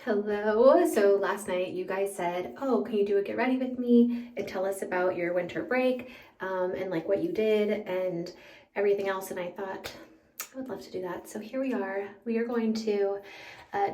Hello. So last night you guys said, oh, can you do a get ready with me and tell us about your winter break and like what you did and everything else. And I thought I would love to do that. So here we are. We are going to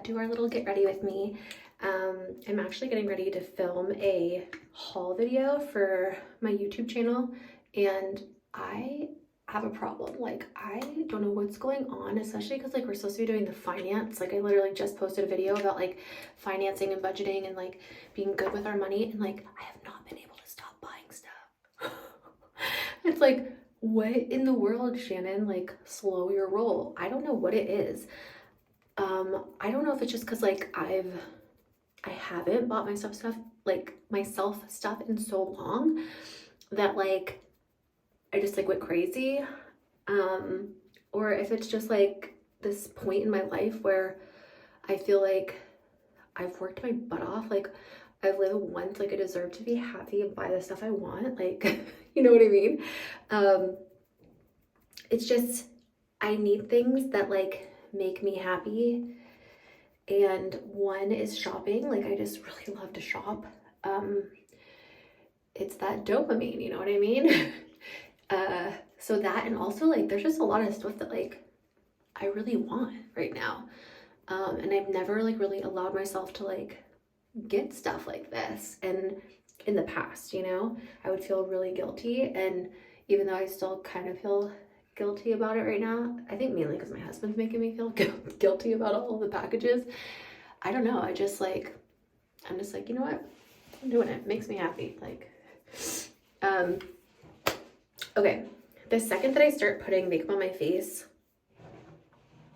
do our little get ready with me. I'm actually getting ready to film a haul video for my YouTube channel, and I have a problem. Like, I don't know what's going on, especially because like we're supposed to be doing the finance. Like, I literally just posted a video about like financing and budgeting and like being good with our money, and like I have not been able to stop buying stuff. It's like, what in the world, Shannon? Like, slow your roll. I don't know what it is. I don't know if it's just because like I haven't bought myself stuff in so long that like I just like went crazy, or if it's just like this point in my life where I feel like I've worked my butt off. Like, I've lived once, like I deserve to be happy and buy the stuff I want, like you know what I mean. It's just I need things that like make me happy, and one is shopping. Like, I just really love to shop. It's that dopamine, you know what I mean. So that, and also like there's just a lot of stuff that like I really want right now, and I've never like really allowed myself to like get stuff like this. And in the past, you know, I would feel really guilty, and even though I still kind of feel guilty about it right now, I think mainly because my husband's making me feel guilty about all of the packages. I don't know, I'm just like, you know what, I'm doing it. It makes me happy. Like, okay, the second that I start putting makeup on my face,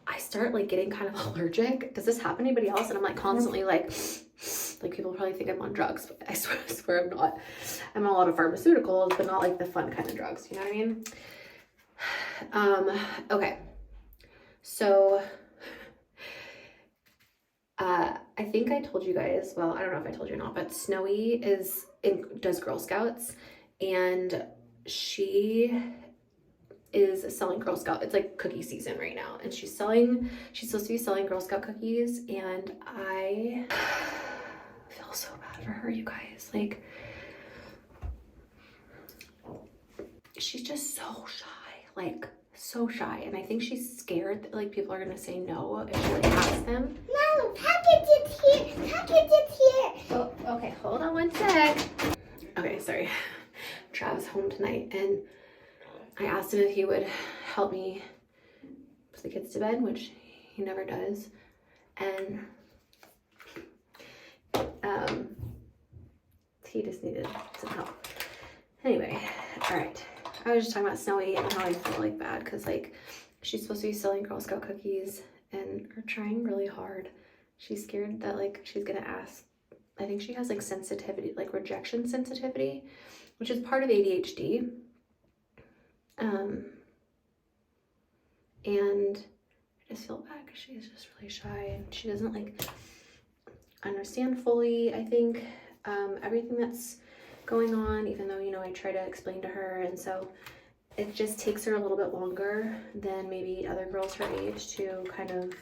I start like getting kind of allergic. Does this happen to anybody else? And I'm like constantly like people probably think I'm on drugs, but I swear I'm not. I'm on a lot of pharmaceuticals, but not like the fun kind of drugs, you know what I mean? Okay, so I think I told you guys, well, I don't know if I told you or not, but Snowy does Girl Scouts, and she is selling Girl Scout. It's like cookie season right now, and she's supposed to be selling Girl Scout cookies, and I feel so bad for her, you guys. Like, she's just so shy, like so shy, and I think she's scared that like people are gonna say no if she like asks them. No, package it here. Package it here. Oh, okay, hold on one sec. Okay, sorry. Trav's home tonight, and I asked him if he would help me put the kids to bed, which he never does. And he just needed some help. Anyway, all right. I was just talking about Snowy and how I feel like bad because like she's supposed to be selling Girl Scout cookies and are trying really hard. She's scared that like she's gonna ask. I think she has like sensitivity, like rejection sensitivity, which is part of ADHD. And I just feel bad because she's just really shy, and she doesn't like understand fully, I think, everything that's going on, even though, you know, I try to explain to her. And so it just takes her a little bit longer than maybe other girls her age to kind of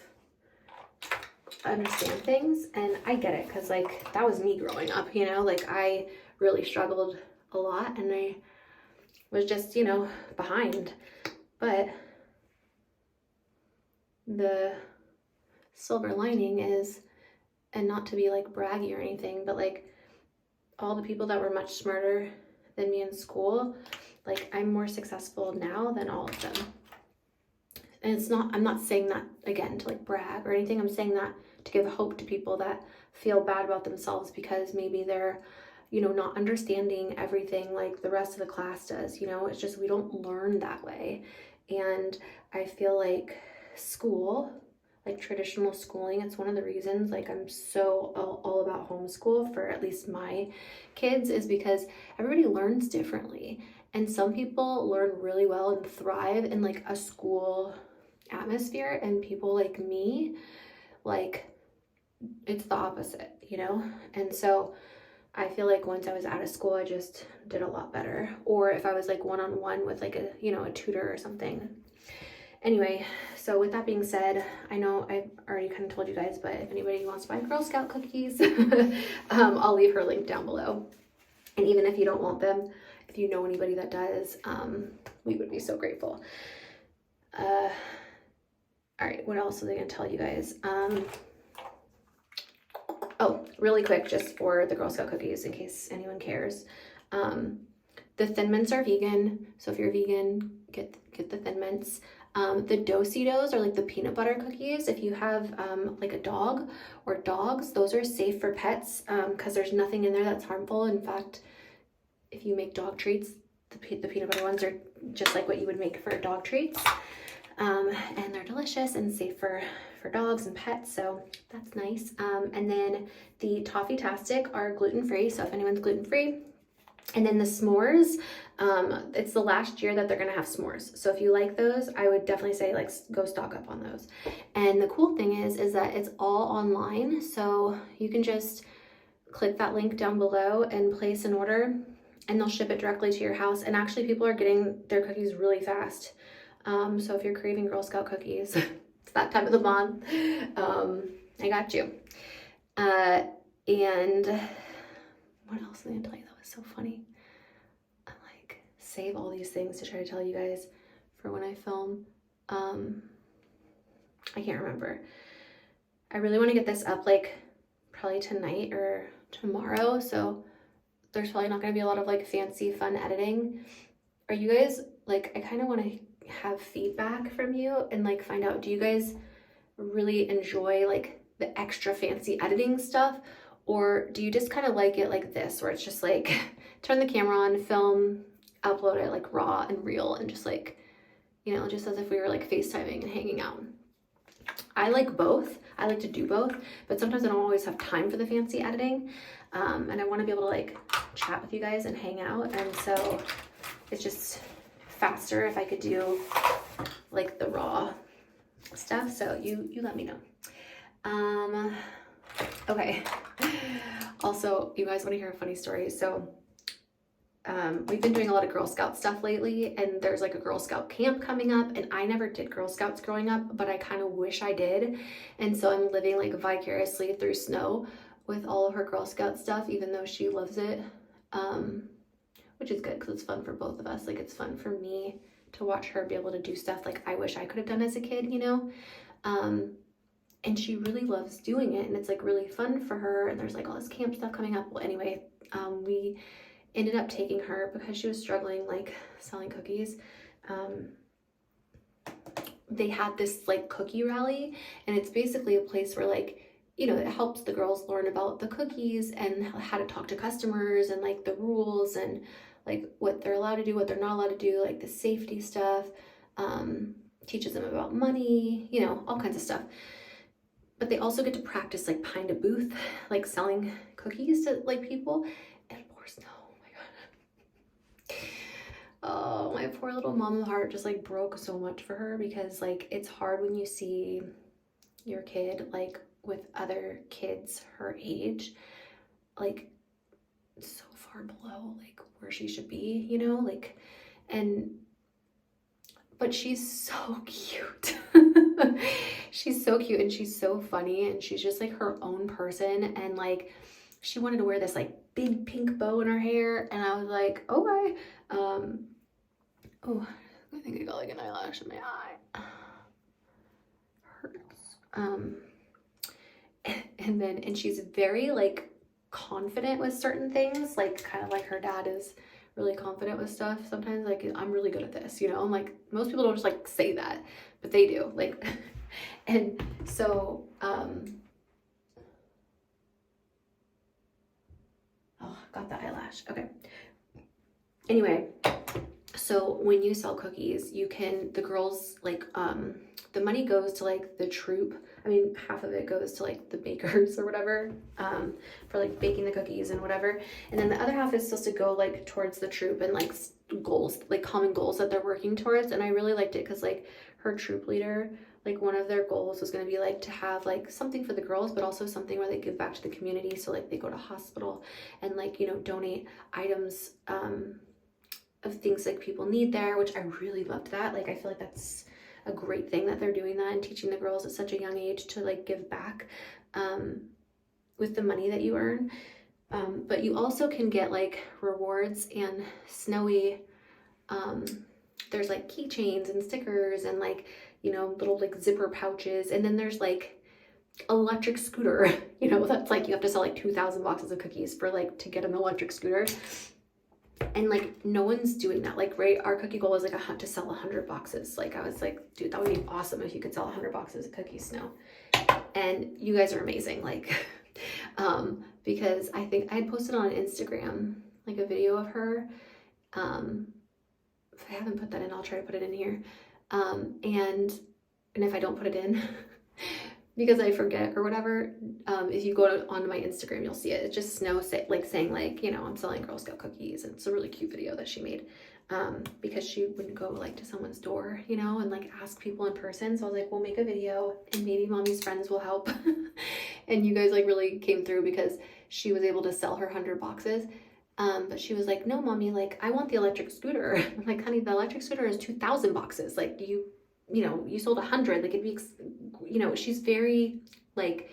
understand things. And I get it, because like that was me growing up, you know, like I really struggled a lot, and I was just, you know, behind. But the silver lining is, and not to be like braggy or anything, but like all the people that were much smarter than me in school, like I'm more successful now than all of them. And it's not, I'm not saying that again to like brag or anything. I'm saying that to give hope to people that feel bad about themselves because maybe they're, you know, not understanding everything like the rest of the class does. You know, it's just we don't learn that way. And I feel like school, like traditional schooling, it's one of the reasons like I'm so all about homeschool for at least my kids, is because everybody learns differently, and some people learn really well and thrive in like a school atmosphere, and people like me, like it's the opposite, you know. And so I feel like once I was out of school, I just did a lot better. Or if I was like one-on-one with like a, you know, a tutor or something. Anyway, so with that being said, I know I've already kind of told you guys, but if anybody wants to buy Girl Scout cookies, I'll leave her link down below. And even if you don't want them, if you know anybody that does, we would be so grateful. All right, what else was I gonna tell you guys? Oh, really quick, just for the Girl Scout cookies, in case anyone cares. The Thin Mints are vegan, so if you're vegan, get the Thin Mints. The Do-si-dos are like the peanut butter cookies. If you have like a dog or dogs, those are safe for pets because there's nothing in there that's harmful. In fact, if you make dog treats, the peanut butter ones are just like what you would make for dog treats. And they're delicious and safe for dogs and pets, so that's nice. And then the Toffee-tastic are gluten-free, so if anyone's gluten-free. And then the s'mores, it's the last year that they're gonna have s'mores. So if you like those, I would definitely say like go stock up on those. And the cool thing is that it's all online, so you can just click that link down below and place an order, and they'll ship it directly to your house. And actually, people are getting their cookies really fast. So if you're craving Girl Scout cookies, it's that time of the month, I got you. And what else am I gonna tell you that was so funny? I like save all these things to try to tell you guys for when I film. I can't remember. I really want to get this up like probably tonight or tomorrow, so there's probably not gonna be a lot of like fancy fun editing. Are you guys like, I kind of want to have feedback from you and like find out, do you guys really enjoy like the extra fancy editing stuff, or do you just kind of like it like this, where it's just like turn the camera on, film, upload it like raw and real, and just like, you know, just as if we were like FaceTiming and hanging out? I like both. I like to do both, but sometimes I don't always have time for the fancy editing, and I want to be able to like chat with you guys and hang out, and so it's just faster if I could do like the raw stuff. So you let me know. Okay. Also, you guys want to hear a funny story? So we've been doing a lot of Girl Scout stuff lately, and there's like a Girl Scout camp coming up, and I never did Girl Scouts growing up, but I kind of wish I did. And so I'm living like vicariously through Snow with all of her Girl Scout stuff, even though she loves it. Which is good because it's fun for both of us. Like, it's fun for me to watch her be able to do stuff like I wish I could have done as a kid, you know? And she really loves doing it, and it's like really fun for her, and there's like all this camp stuff coming up. Well, anyway, we ended up taking her because she was struggling like selling cookies. They had this like cookie rally, and it's basically a place where like, you know, it helps the girls learn about the cookies and how to talk to customers and like the rules and like what they're allowed to do, what they're not allowed to do, like the safety stuff, teaches them about money, you know, all kinds of stuff. But they also get to practice like behind a booth, like selling cookies to like people. And poor Snow, oh my God. Oh, my poor little mama heart just like broke so much for her, because like it's hard when you see your kid like with other kids her age, like so far below like where she should be, you know, like, but she's so cute. She's so cute, and she's so funny, and she's just like her own person. And like, she wanted to wear this like big pink bow in her hair, and I was like, okay. Oh, I think I got like an eyelash in my eye. Hurts. And she's very like confident with certain things, like kind of like her dad is really confident with stuff sometimes. Like, I'm really good at this, you know, and like most people don't just like say that, but they do, like. And so oh, got the eyelash. Okay, anyway, so when you sell cookies, you can, the girls like the money goes to like the troop. I mean, half of it goes to like the bakers or whatever, for like baking the cookies and whatever. And then the other half is supposed to go like towards the troop and like goals, like common goals that they're working towards. And I really liked it because like her troop leader, like one of their goals was going to be like to have like something for the girls, but also something where they give back to the community. So like they go to hospital and like, you know, donate items, of things like people need there, which I really loved that. Like, I feel like that's a great thing that they're doing that and teaching the girls at such a young age to like give back with the money that you earn. But you also can get like rewards and Snowy. There's like keychains and stickers and like, you know, little like zipper pouches. And then there's like electric scooter, you know, that's like you have to sell like 2,000 boxes of cookies for like to get an electric scooter. And like no one's doing that. Like, right, our cookie goal was like to sell 100 boxes. Like I was like, dude, that would be awesome if you could sell 100 boxes of cookies, Snow. And you guys are amazing. Like because I think I had posted on Instagram like a video of her. If I haven't put that in, I'll try to put it in here. And if I don't put it in because I forget or whatever, if you go onto my Instagram, you'll see it. It's just Snow saying like, you know, I'm selling Girl Scout cookies. And it's a really cute video that she made because she wouldn't go like to someone's door, you know, and like ask people in person. So I was like, we'll make a video and maybe mommy's friends will help. And you guys like really came through because she was able to sell her 100 boxes. But she was like, no, mommy, like, I want the electric scooter. I'm like, honey, the electric scooter is 2,000 boxes. Like, you know, you sold 100. Like, it'd be, you know, she's very, like,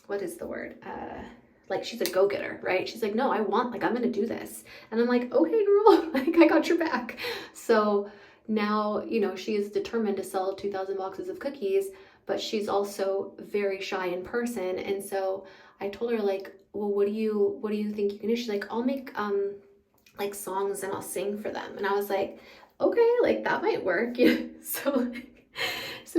what is the word? Like, she's a go-getter, right? She's like, no, I'm going to do this. And I'm like, okay, girl, like, I got your back. So now, you know, she is determined to sell 2,000 boxes of cookies, but she's also very shy in person. And so I told her, like, well, what do you think you can do? She's like, I'll make like songs and I'll sing for them. And I was like, okay, like that might work. So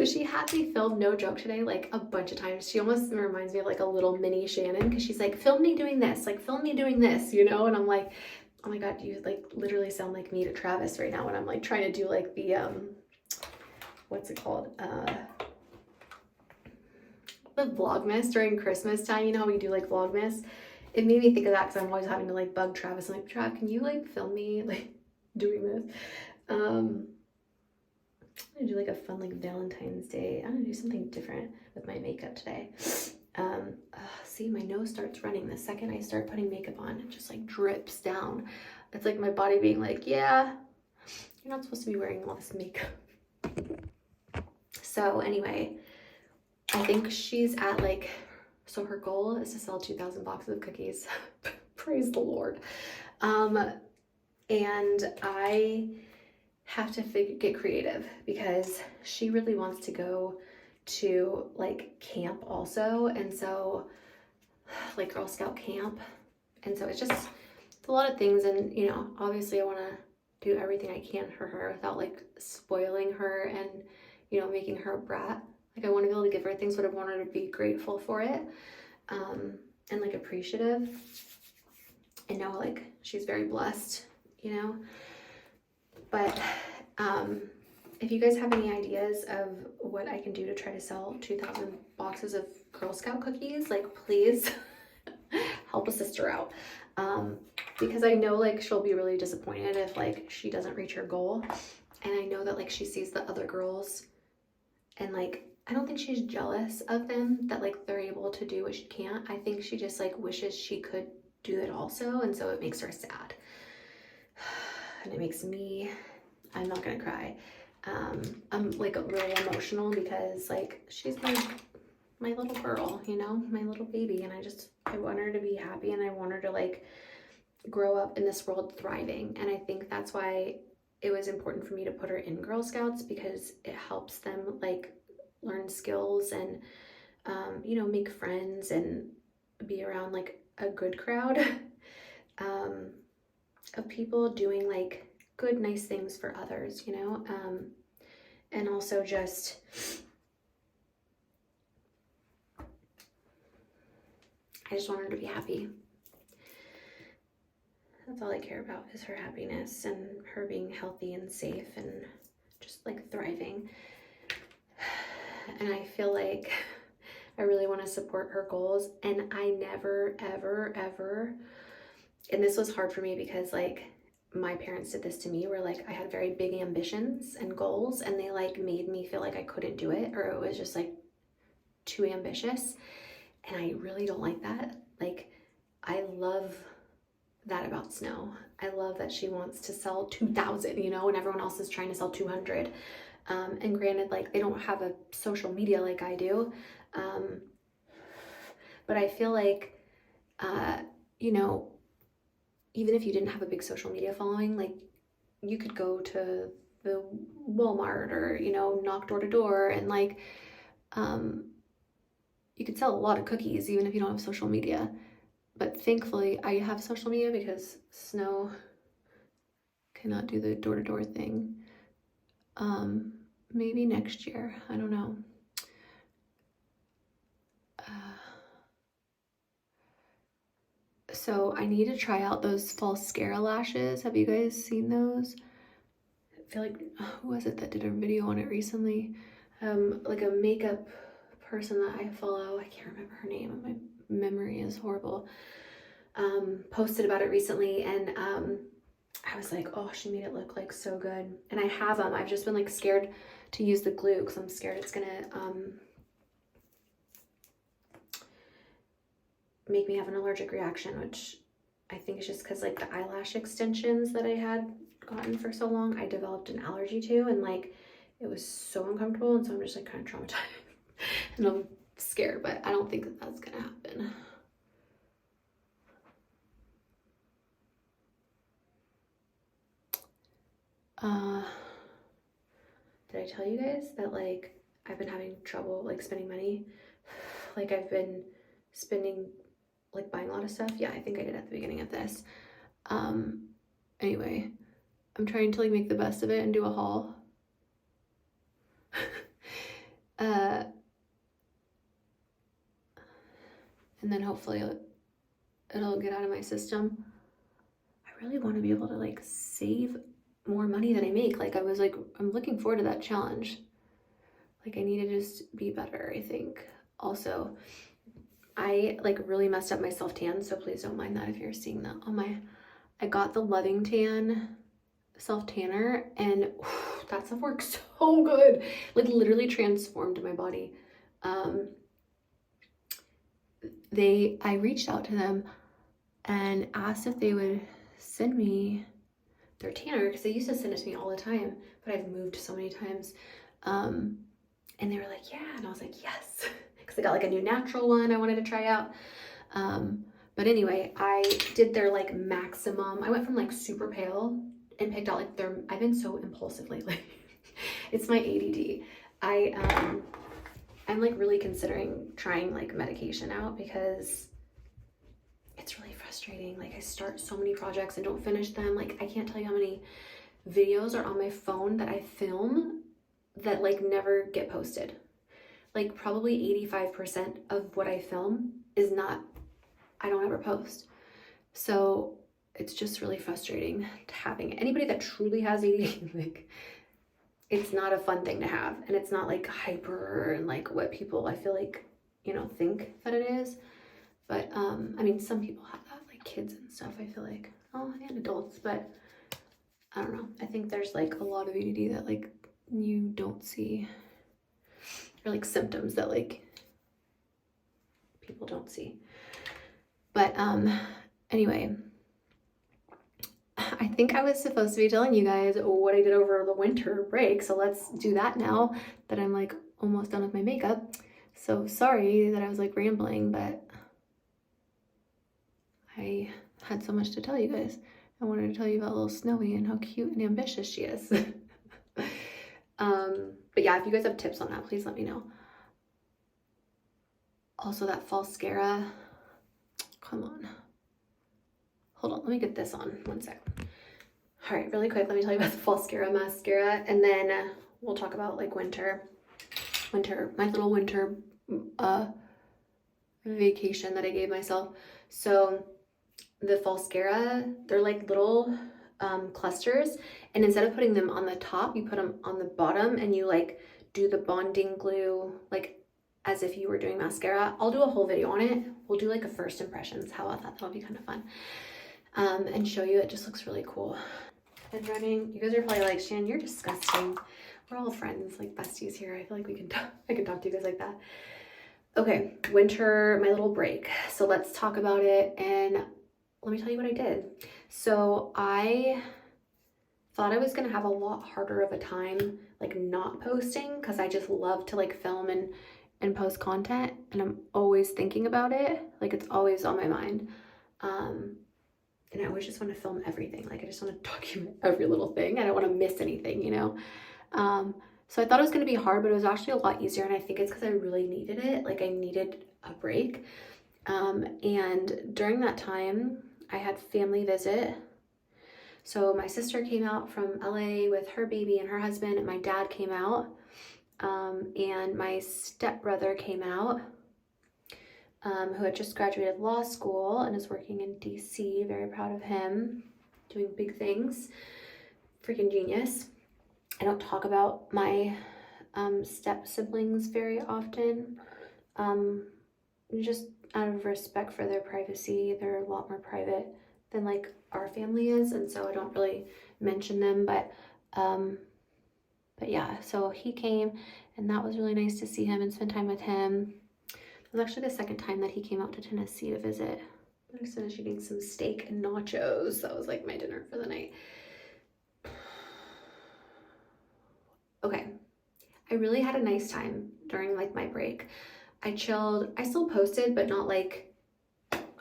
she had me film, no joke, today like a bunch of times. She almost reminds me of like a little mini Shannon because she's like, film me doing this, like film me doing this, you know? And I'm like, oh my God, you like literally sound like me to Travis right now when I'm like trying to do like the what's it called? The Vlogmas during Christmas time, you know how we do like Vlogmas? It made me think of that because I'm always having to like bug Travis. I'm like, Trav, can you like film me like doing this? I'm gonna do like a fun like Valentine's Day. I'm gonna do something different with my makeup today. See, my nose starts running the second I start putting makeup on. It just like drips down. It's like my body being like, yeah, you're not supposed to be wearing all this makeup. So anyway, I think she's at like, so her goal is to sell 2,000 boxes of cookies. Praise the Lord. And I have to get creative because she really wants to go to like camp also. And so like Girl Scout camp. And so it's a lot of things. And, you know, obviously I want to do everything I can for her without like spoiling her and, you know, making her a brat. Like I want to be able to give her things, but I want her to be grateful for it, and like appreciative. And know like she's very blessed, you know. But if you guys have any ideas of what I can do to try to sell 2,000 boxes of Girl Scout cookies, like please help a sister out. Because I know like she'll be really disappointed if like she doesn't reach her goal. And I know that like she sees the other girls and like I don't think she's jealous of them that like they're able to do what she can't. I think she just like wishes she could do it also, and so it makes her sad. And it makes me, I'm not gonna cry. I'm like really emotional because like she's my little girl, you know, my little baby, and I want her to be happy and I want her to like grow up in this world thriving. And I think that's why it was important for me to put her in Girl Scouts, because it helps them like learn skills and you know, make friends and be around like a good crowd of people doing like good, nice things for others, you know, and also just I just want her to be happy. That's all I care about, is her happiness and her being healthy and safe and just like thriving. And I feel like I really want to support her goals. And I never, ever, ever, and this was hard for me because like my parents did this to me, where like I had very big ambitions and goals and they like made me feel like I couldn't do it, or it was just like too ambitious. And I really don't like that. Like I love that about Snow. I love that she wants to sell 2,000, you know, and everyone else is trying to sell 200. And granted, like, they don't have a social media like I do. But I feel like, you know, even if you didn't have a big social media following, like, you could go to the Walmart or, you know, knock door to door, and like, you could sell a lot of cookies even if you don't have social media. But thankfully I have social media because Snow cannot do the door to door thing. Maybe next year, I don't know. So I need to try out those false mascara lashes. Have you guys seen those? I feel like, who was it that did a video on it recently? Like a makeup person that I follow, I can't remember her name, my memory is horrible, posted about it recently, and I was like, oh, she made it look like so good. And I have them. I've just been like scared to use the glue because I'm scared it's gonna make me have an allergic reaction, which I think is just because like the eyelash extensions that I had gotten for so long, I developed an allergy to, and like it was so uncomfortable, and so I'm just like kind of traumatized and I'm scared, but I don't think that that's gonna happen. Did I tell you guys that like I've been having trouble like spending money? Like I've been spending, like buying a lot of stuff. Yeah, I think I did at the beginning of this. Anyway, I'm trying to like make the best of it and do a haul. And then hopefully it'll get out of my system. I really want to be able to like save more money than I make. Like I'm looking forward to that challenge. Like I need to just be better, I think. Also, I like really messed up my self tan, so please don't mind that if you're seeing that on my, I got the Loving Tan self tanner, and that stuff works so good. Like literally transformed my body. I reached out to them and asked if they would send me their tanner, because they used to send it to me all the time, but I've moved so many times. And they were like, yeah, and I was like, yes, because they got like a new natural one I wanted to try out. But anyway, I did their like maximum. I went from like super pale and picked out like their, I've been so impulsive lately. It's my ADD. I'm like really considering trying like medication out because it's really frustrating. Like I start so many projects and don't finish them. Like I can't tell you how many videos are on my phone that I film that like never get posted. Like probably 85% of what I film is not, I don't ever post. So it's just really frustrating to having anybody that truly has ADD. Like it's not a fun thing to have, and it's not like hyper and like what people I feel like, you know, think that it is. But I mean, some people have that, like kids and stuff, I feel like, oh, and adults, but I don't know. I think there's like a lot of ADD that like you don't see, or like symptoms that like people don't see. But anyway, I think I was supposed to be telling you guys what I did over the winter break, so let's do that now that I'm like almost done with my makeup. So sorry that I was like rambling, but I had so much to tell you guys. I wanted to tell you about little Snowy and how cute and ambitious she is. But yeah, if you guys have tips on that, please let me know. Also that false mascara, come on. Hold on, let me get this on, one sec. All right, really quick, let me tell you about the false mascara, and then we'll talk about like winter, my little winter vacation that I gave myself. So the false mascara, they're like little clusters, and instead of putting them on the top, you put them on the bottom, and you like do the bonding glue like as if you were doing mascara. I'll do a whole video on it. We'll do like a first impressions. How about that? That'll be kind of fun. And show you. It just looks really cool. And running, you guys are probably like, Shan, you're disgusting. We're all friends, like besties here. I feel like I can talk to you guys like that. Okay, winter, my little break. So let's talk about it, and let me tell you what I did. So I thought I was gonna have a lot harder of a time like not posting because I just love to like film and post content, and I'm always thinking about it. Like it's always on my mind. And I always just want to film everything. Like I just want to document every little thing. I don't want to miss anything, you know? So I thought it was going to be hard, but it was actually a lot easier. And I think it's because I really needed it. Like I needed a break. And during that time, I had family visit. So my sister came out from LA with her baby and her husband, and my dad came out. And my stepbrother came out, who had just graduated law school and is working in DC. Very proud of him, doing big things. Freaking genius. I don't talk about my step siblings very often, just out of respect for their privacy. They're a lot more private than like our family is, and so I don't really mention them, but yeah, so he came, and that was really nice to see him and spend time with him. It was actually the second time that he came out to Tennessee to visit. I was finished eating some steak and nachos. That was like my dinner for the night. Okay, I really had a nice time during like my break. I chilled. I still posted, but not like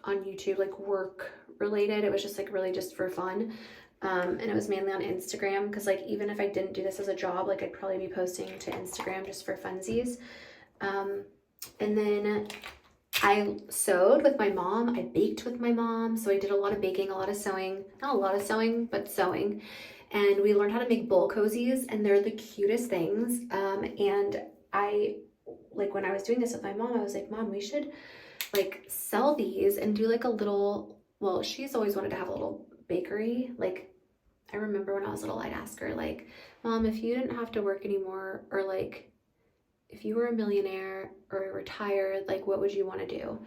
on YouTube, like work related. It was just like really just for fun. And it was mainly on Instagram, because like even if I didn't do this as a job, like I'd probably be posting to Instagram just for funsies. And then I sewed with my mom. I baked with my mom. So I did a lot of baking, a lot of sewing. Not a lot of sewing, but sewing. And we learned how to make bowl cozies, and they're the cutest things. And I, like when I was doing this with my mom, I was like, Mom, we should like sell these and do like a little, well, she's always wanted to have a little bakery. Like I remember when I was little, I'd ask her like, Mom, if you didn't have to work anymore, or like if you were a millionaire or retired, like what would you want to do?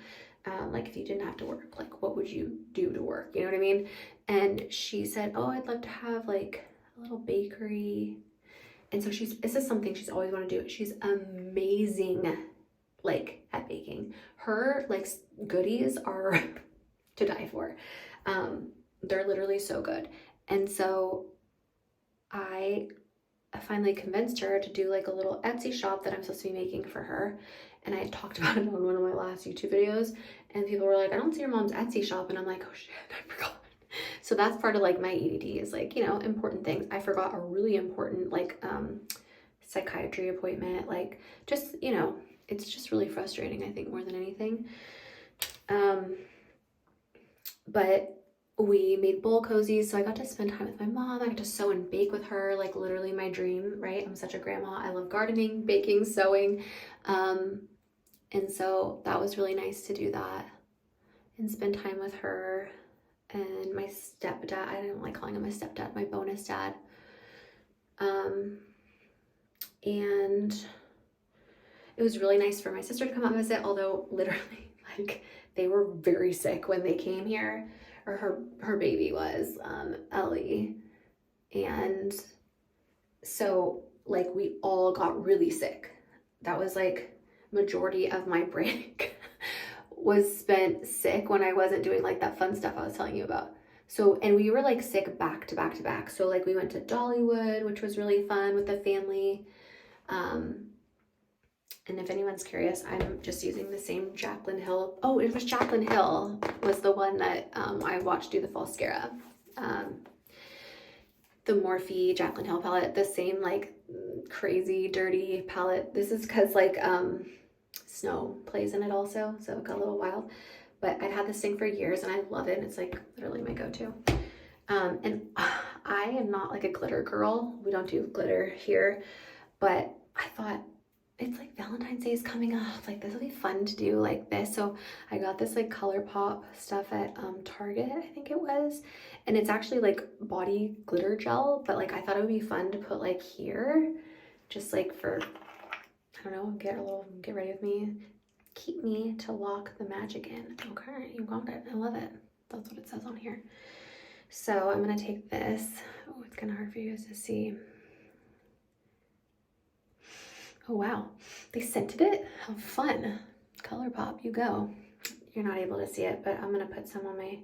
Like if you didn't have to work, like what would you do to work? You know what I mean? And she said, oh, I'd love to have like a little bakery. And so this is something she's always wanted to do. She's amazing, like at baking. Her like goodies are to die for. They're literally so good. And so I finally convinced her to do like a little Etsy shop that I'm supposed to be making for her. And I had talked about it on one of my last YouTube videos, and people were like, I don't see your mom's Etsy shop. And I'm like, oh shit, I forgot. So that's part of like my ADD is like, you know, important things. I forgot a really important like psychiatry appointment. Like just, you know, it's just really frustrating, I think, more than anything. But we made bowl cozies, so I got to spend time with my mom. I got to sew and bake with her, like literally my dream, right? I'm such a grandma. I love gardening, baking, sewing. And so that was really nice to do that and spend time with her. And my stepdad, I didn't like calling him my stepdad, my bonus dad. And it was really nice for my sister to come out and visit, although literally like they were very sick when they came here, or her baby was, Ellie. And so like we all got really sick. That was like majority of my break was spent sick when I wasn't doing like that fun stuff I was telling you about. So, and we were like sick back to back to back. So like we went to Dollywood, which was really fun with the family. And if anyone's curious, I'm just using the same Jaclyn Hill. Oh, it was Jaclyn Hill was the one that I watched do the Falscara. The Morphe Jaclyn Hill palette, the same like crazy dirty palette. This is because like snow plays in it also, so it got a little wild. But I've had this thing for years and I love it. It's like literally my go-to. And I am not like a glitter girl. We don't do glitter here, but I thought it's like Valentine's Day is coming up. Like this will be fun to do like this. So I got this like ColourPop stuff at Target, I think it was. And it's actually like body glitter gel, but like I thought it would be fun to put like here, just like for, I don't know, get ready with me. Keep me to lock the magic in. Okay, you got it. I love it. That's what it says on here. So I'm gonna take this. Oh, it's kind of hard for you guys to see. Oh wow, they scented it. How fun. ColourPop, you go. You're not able to see it, but I'm gonna put some on my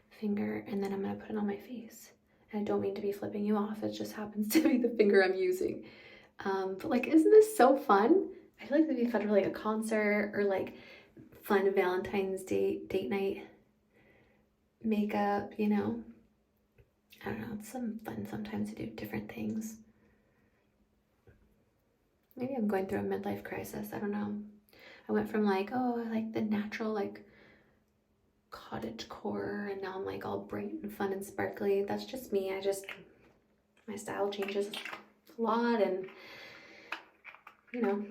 finger and then I'm gonna put it on my face. And I don't mean to be flipping you off. It just happens to be the finger I'm using. But like, isn't this so fun? I feel like it'd be fun for like a concert or like fun Valentine's Day date night makeup, you know? I don't know, it's some fun sometimes to do different things. Maybe I'm going through a midlife crisis, I don't know. I went from like, oh, I like the natural like cottage core, and now I'm like all bright and fun and sparkly. That's just me. My style changes a lot, and you know,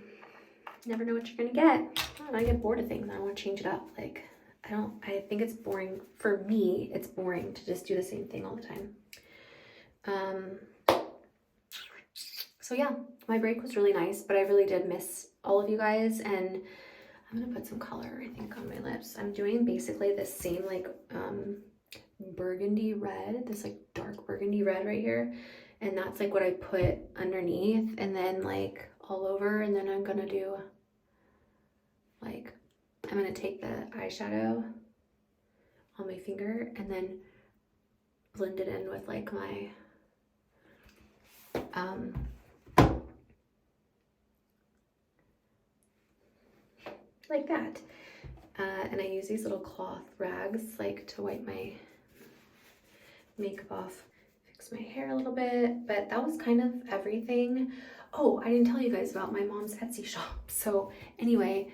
never know what you're gonna get. I don't know, I get bored of things. I want to change it up. Like, I think it's boring. For me, it's boring to just do the same thing all the time. So yeah, my break was really nice, but I really did miss all of you guys, and I'm gonna put some color, I think, on my lips. I'm doing basically the same like burgundy red, this like dark burgundy red right here, and that's like what I put underneath and then like all over, and then I'm gonna do like, I'm gonna take the eyeshadow on my finger and then blend it in with like my like that. And I use these little cloth rags like to wipe my makeup off, fix my hair a little bit, but that was kind of everything. Oh, I didn't tell you guys about my mom's Etsy shop. So anyway,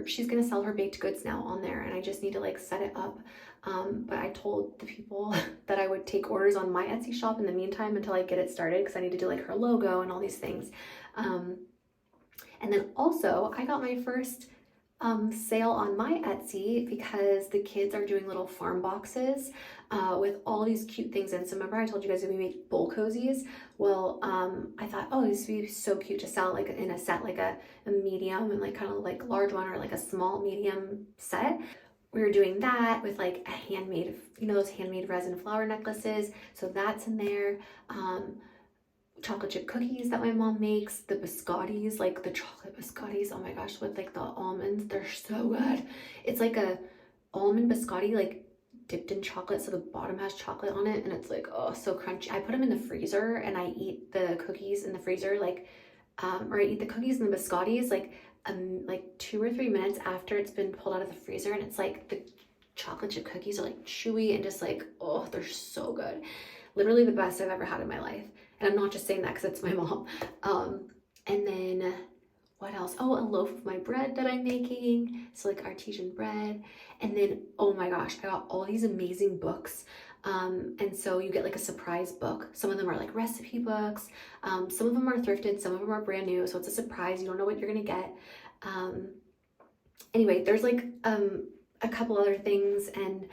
she's gonna sell her baked goods now on there, and I just need to like set it up. But I told the people that I would take orders on my Etsy shop in the meantime until I get it started, because I need to do like her logo and all these things. And then also I got my first sale on my Etsy because the kids are doing little farm boxes with all these cute things in. So remember I told you guys that we make bowl cozies? Well, I thought, oh, this would be so cute to sell like in a set, like a medium and like kind of like large one, or like a small medium set. We were doing that with like a handmade, you know, those handmade resin flower necklaces. So that's in there. Chocolate chip cookies that my mom makes, the biscottis, like the chocolate biscottis, oh my gosh, with like the almonds, they're so good. It's like a almond biscotti like dipped in chocolate, so the bottom has chocolate on it, and it's like, oh, so crunchy. I put them in the freezer and I eat the cookies in the freezer, like or I eat the cookies and the biscottis like 2 or 3 minutes after it's been pulled out of the freezer, and it's like the chocolate chip cookies are like chewy and just like, oh, they're so good. Literally the best I've ever had in my life. And I'm not just saying that because it's my mom. And then what else? Oh, a loaf of my bread that I'm making. So like artesian bread. And then, oh my gosh, I got all these amazing books. And so you get like a surprise book. Some of them are like recipe books. Some of them are thrifted. Some of them are brand new. So it's a surprise. You don't know what you're going to get. Anyway, there's like a couple other things, and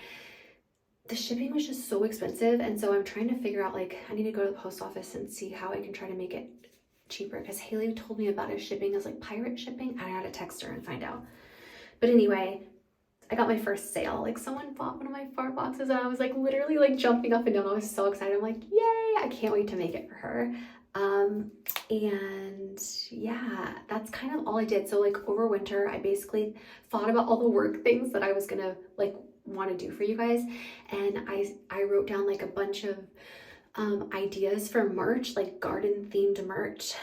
the shipping was just so expensive, and so I'm trying to figure out, like, I need to go to the post office and see how I can try to make it cheaper, because Haley told me about it shipping as like pirate shipping. I gotta text her and find out. But anyway, I got my first sale. Like, someone bought one of my fart boxes, and I was like literally like jumping up and down. I was so excited. I'm like, yay, I can't wait to make it for her. And yeah, that's kind of all I did. So like over winter, I basically thought about all the work things that I was gonna like want to do for you guys, and I wrote down like a bunch of ideas for merch, like garden themed merch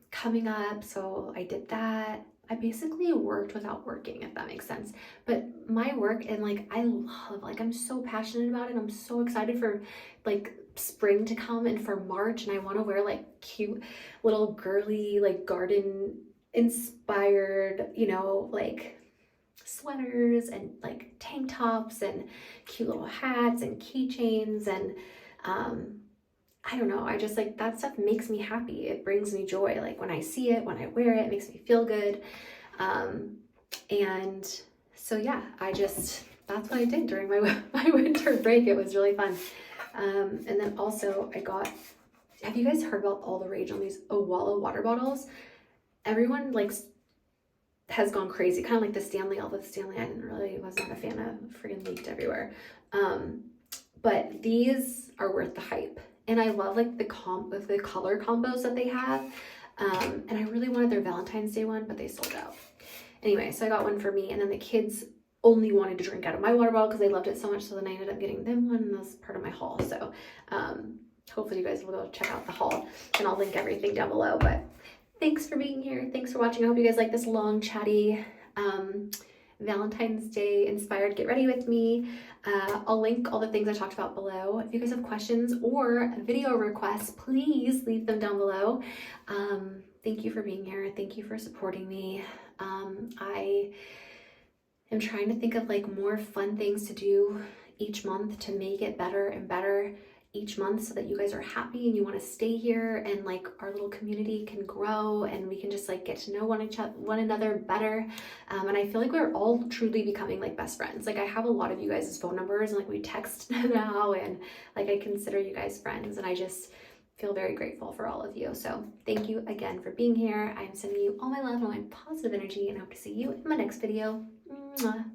coming up. So I did that. I basically worked without working, if that makes sense. But my work, and like I love, like I'm so passionate about it. I'm so excited for like spring to come and for March, and I want to wear like cute little girly like garden inspired, you know, like sweaters and like tank tops and cute little hats and keychains, and I don't know, I just like that stuff makes me happy. It brings me joy. Like when I see it, when I wear it, it makes me feel good. And so yeah, that's what I did during my winter break. It was really fun. And then also have you guys heard about all the rage on these Owala water bottles? Everyone like has gone crazy, kind of like the Stanley. Although the Stanley was not a fan of, freaking leaked everywhere. But these are worth the hype, and I love like the color combos that they have. And I really wanted their Valentine's Day one, but they sold out. Anyway, so I got one for me, and then the kids only wanted to drink out of my water bottle because they loved it so much. So then I ended up getting them one, and that's part of my haul. So hopefully you guys will go check out the haul, and I'll link everything down below. But thanks for being here. Thanks for watching. I hope you guys like this long, chatty, Valentine's Day inspired get ready with me. I'll link all the things I talked about below. If you guys have questions or video requests, please leave them down below. Thank you for being here. Thank you for supporting me. I am trying to think of like more fun things to do each month to make it better and better each month, so that you guys are happy and you want to stay here, and like our little community can grow and we can just like get to know one another better. And I feel like we're all truly becoming like best friends. Like I have a lot of you guys' phone numbers, and like we text now, and like I consider you guys friends, and I just feel very grateful for all of you. So thank you again for being here. I'm sending you all my love and all my positive energy, and I hope to see you in my next video. Mwah.